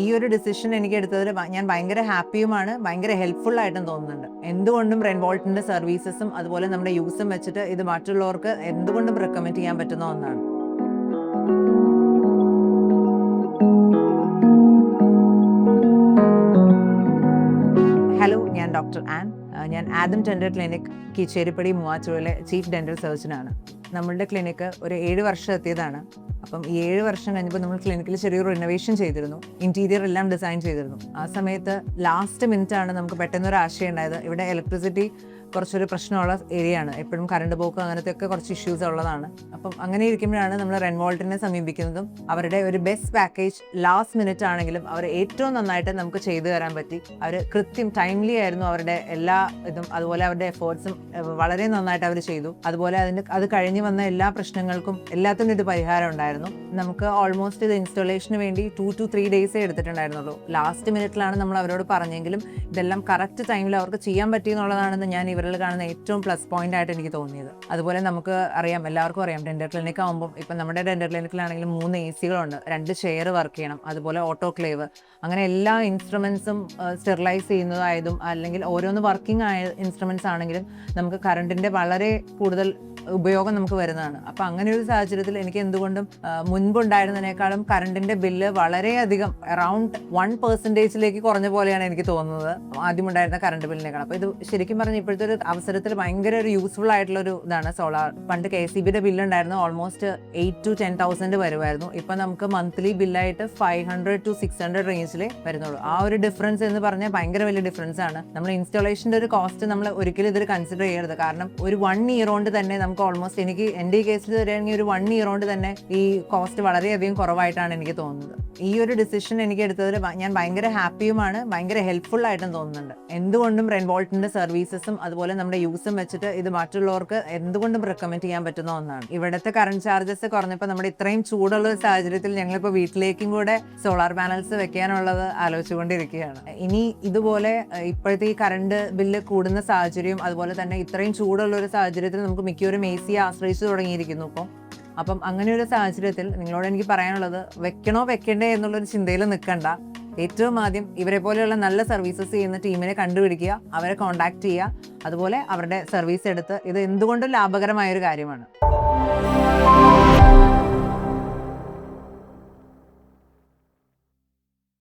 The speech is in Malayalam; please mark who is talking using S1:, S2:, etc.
S1: ഈ ഒരു ഡിസിഷൻ എനിക്ക് എടുത്തതിൽ ഞാൻ ഭയങ്കര ഹാപ്പിയുമാണ്, ഭയങ്കര ഹെൽപ്ഫുൾ ആയിട്ടും തോന്നുന്നുണ്ട്. എന്തുകൊണ്ടും റെൻവോൾട്ടിന്റെ സർവീസസും അതുപോലെ നമ്മുടെ യൂസും വെച്ചിട്ട് ഇത് മറ്റുള്ളവർക്ക് എന്തുകൊണ്ടും റെക്കമെൻഡ് ചെയ്യാൻ പറ്റുന്ന ഒന്നാണ്. ഹലോ, ഞാൻ ഡോക്ടർ ആൻ. ഞാൻ ആദം ഡെന്റൽ ക്ലിനിക് കീച്ചേരിപ്പടി മൂവാറ്റുപുഴയിലെ ചീഫ് ഡെന്റൽ സർജനാണ്. നമ്മളുടെ ക്ലിനിക്ക് ഒരു 7 വർഷം എത്തിയതാണ്. അപ്പം ഈ 7 വർഷം കഴിഞ്ഞപ്പോൾ നമ്മൾ ക്ലിനിക്കിൽ ചെറിയൊരു റിനോവേഷൻ ചെയ്തിരുന്നു. ഇൻറ്റീരിയർ എല്ലാം ഡിസൈൻ ചെയ്തിരുന്നു. ആ സമയത്ത് ലാസ്റ്റ് മിനിറ്റാണ് നമുക്ക് പെട്ടെന്നൊരു ആശയം ഉണ്ടായത്. ഇവിടെ ഇലക്ട്രിസിറ്റി കുറച്ചൊരു പ്രശ്നമുള്ള ഏരിയ ആണ്. എപ്പോഴും കറണ്ട് പോക്ക് അങ്ങനത്തെയൊക്കെ കുറച്ച് ഇഷ്യൂസ് ഉള്ളതാണ്. അപ്പം അങ്ങനെ ഇരിക്കുമ്പോഴാണ് നമ്മൾ റെൻവോൾട്ടിനെ സമീപിക്കുന്നതും അവരുടെ ഒരു ബെസ്റ്റ് പാക്കേജ് ലാസ്റ്റ് മിനിറ്റ് ആണെങ്കിലും അവർ ഏറ്റവും നന്നായിട്ട് നമുക്ക് ചെയ്തു തരാൻ പറ്റി. അവർ കൃത്യം ടൈംലി ആയിരുന്നു അവരുടെ എല്ലാ ഇതും, അതുപോലെ അവരുടെ എഫേർട്സും വളരെ നന്നായിട്ട് അവർ ചെയ്തു. അതുപോലെ അത് കഴിഞ്ഞ് വന്ന എല്ലാ പ്രശ്നങ്ങൾക്കും എല്ലാത്തിനും ഇത് പരിഹാരം ഉണ്ടായിരുന്നു. നമുക്ക് ഓൾമോസ്റ്റ് ഇത് ഇൻസ്റ്റലേഷന് വേണ്ടി 2 to 3 ഡേയ്സേ എടുത്തിട്ടുണ്ടായിരുന്നുള്ളൂ. ലാസ്റ്റ് മിനിറ്റിലാണ് നമ്മൾ അവരോട് പറഞ്ഞെങ്കിലും ഇതെല്ലാം കറക്റ്റ് ടൈമിൽ അവർക്ക് ചെയ്യാൻ പറ്റിയെന്നുള്ളതാണെന്ന് ഞാൻ ഇവരിൽ കാണുന്ന ഏറ്റവും പ്ലസ് പോയിന്റ് ആയിട്ട് എനിക്ക് തോന്നിയത്. അതുപോലെ നമുക്ക് അറിയാം, എല്ലാവർക്കും അറിയാം, ഡെന്റൽ ക്ലിനിക് ആകുമ്പോൾ ഇപ്പം നമ്മുടെ ഡെന്റൽ ക്ലിനിക്കിലാണെങ്കിലും 3 AC-കളുണ്ട്, 2 ചെയർ വർക്ക് ചെയ്യണം, അതുപോലെ ഓട്ടോക്ലേവ്, അങ്ങനെ എല്ലാ ഇൻസ്ട്രുമെന്റ്സും സ്റ്റെറിലൈസ് ചെയ്യുന്നതായതും അല്ലെങ്കിൽ ഓരോന്ന് വർക്കിംഗ് ആയ ഇൻസ്ട്രുമെന്റ്സ് ആണെങ്കിലും നമുക്ക് കറണ്ടിന്റെ വളരെ കൂടുതൽ ഉപയോഗം നമുക്ക് വരുന്നതാണ്. അപ്പം അങ്ങനെ ഒരു സാഹചര്യത്തിൽ എനിക്ക് എന്തുകൊണ്ടും മുൻപുണ്ടായിരുന്നതിനേക്കാളും കറണ്ടിന്റെ ബില്ല് വളരെയധികം അറൗണ്ട് 1% കുറഞ്ഞ പോലെയാണ് എനിക്ക് തോന്നുന്നത് ആദ്യമുണ്ടായിരുന്ന കറണ്ട് ബില്ലിനേക്കാൾ. അപ്പോൾ ഇത് ശരിക്കും പറഞ്ഞാൽ ഇപ്പോഴത്തെ ഒരു അവസരത്തിൽ ഭയങ്കര ഒരു യൂസ്ഫുൾ ആയിട്ടുള്ള ഒരു ഇതാണ് സോളാർ. പണ്ട് KCBയുടെ ബില്ല് ഉണ്ടായിരുന്നു ഓൾമോസ്റ്റ് 8,000 to 10,000 വരുമായിരുന്നു. ഇപ്പം നമുക്ക് മന്ത്ലി ബില്ലായിട്ട് 500 to 600 റേഞ്ചിൽ വരുന്നുള്ളൂ. ആ ഒരു ഡിഫറൻസ് എന്ന് പറഞ്ഞാൽ ഭയങ്കര വലിയ ഡിഫറൻസ് ആണ്. നമ്മൾ ഇൻസ്റ്റാളേഷൻ്റെ ഒരു കോസ്റ്റ് നമ്മൾ ഒരിക്കലും ഇതിൽ കൺസിഡർ ചെയ്യരുത്. കാരണം ഒരു 1 ഇയർ കൊണ്ട് തന്നെ നമുക്ക് ഓൾമോസ്റ്റ് എൻ്റെ ഈ കേസിൽ വരികയാണെങ്കിൽ ഒരു 1 ഇയർ കൊണ്ട് തന്നെ ഈ കോസ്റ്റ് വളരെയധികം കുറവായിട്ടാണ് എനിക്ക് തോന്നുന്നത്. ഈ ഒരു ഡിസിഷൻ എനിക്ക് എടുത്തതിൽ ഞാൻ ഭയങ്കര ഹാപ്പിയുമാണ്, ഭയങ്കര ഹെൽപ്ഫുൾ ആയിട്ടും തോന്നുന്നുണ്ട്. എന്തുകൊണ്ടും റെൻവോൾട്ടിന്റെ സർവീസസും അതുപോലെ നമ്മുടെ യൂസും വെച്ചിട്ട് ഇത് മറ്റുള്ളവർക്ക് എന്തുകൊണ്ടും റെക്കമെൻഡ് ചെയ്യാൻ പറ്റുന്ന ഒന്നാണ്. ഇവിടുത്തെ കറണ്ട് ചാർജസ് കുറഞ്ഞപ്പോൾ നമ്മുടെ ഇത്രയും ചൂടുള്ള ഒരു സാഹചര്യത്തിൽ ഞങ്ങളിപ്പോൾ വീട്ടിലേക്കും കൂടെ സോളാർ പാനൽസ് വെക്കാനുള്ളത് ആലോചിച്ചുകൊണ്ടിരിക്കുകയാണ്. ഇനി ഇതുപോലെ ഇപ്പോഴത്തെ ഈ കറണ്ട് ബില്ല് കൂടുന്ന സാഹചര്യം, അതുപോലെ തന്നെ ഇത്രയും ചൂടുള്ള ഒരു സാഹചര്യത്തിൽ നമുക്ക് മിക്കവരും AC ആശ്രയിച്ചു തുടങ്ങിയിരിക്കുന്നു ഇപ്പോൾ. അപ്പം അങ്ങനെ ഒരു സാഹചര്യത്തിൽ നിങ്ങളോട് എനിക്ക് പറയാനുള്ളത്, വെക്കണോ വെക്കണ്ടേ എന്നുള്ളൊരു ചിന്തയിൽ നിൽക്കണ്ട. ഏറ്റവും ആദ്യം ഇവരെ പോലെയുള്ള നല്ല സർവീസസ് ചെയ്യുന്ന ടീമിനെ കണ്ടുപിടിക്കുക, അവരെ കോൺടാക്ട് ചെയ്യുക, അതുപോലെ അവരുടെ സർവീസ് എടുത്ത് ഇത് എന്തുകൊണ്ടും ലാഭകരമായൊരു കാര്യമാണ്.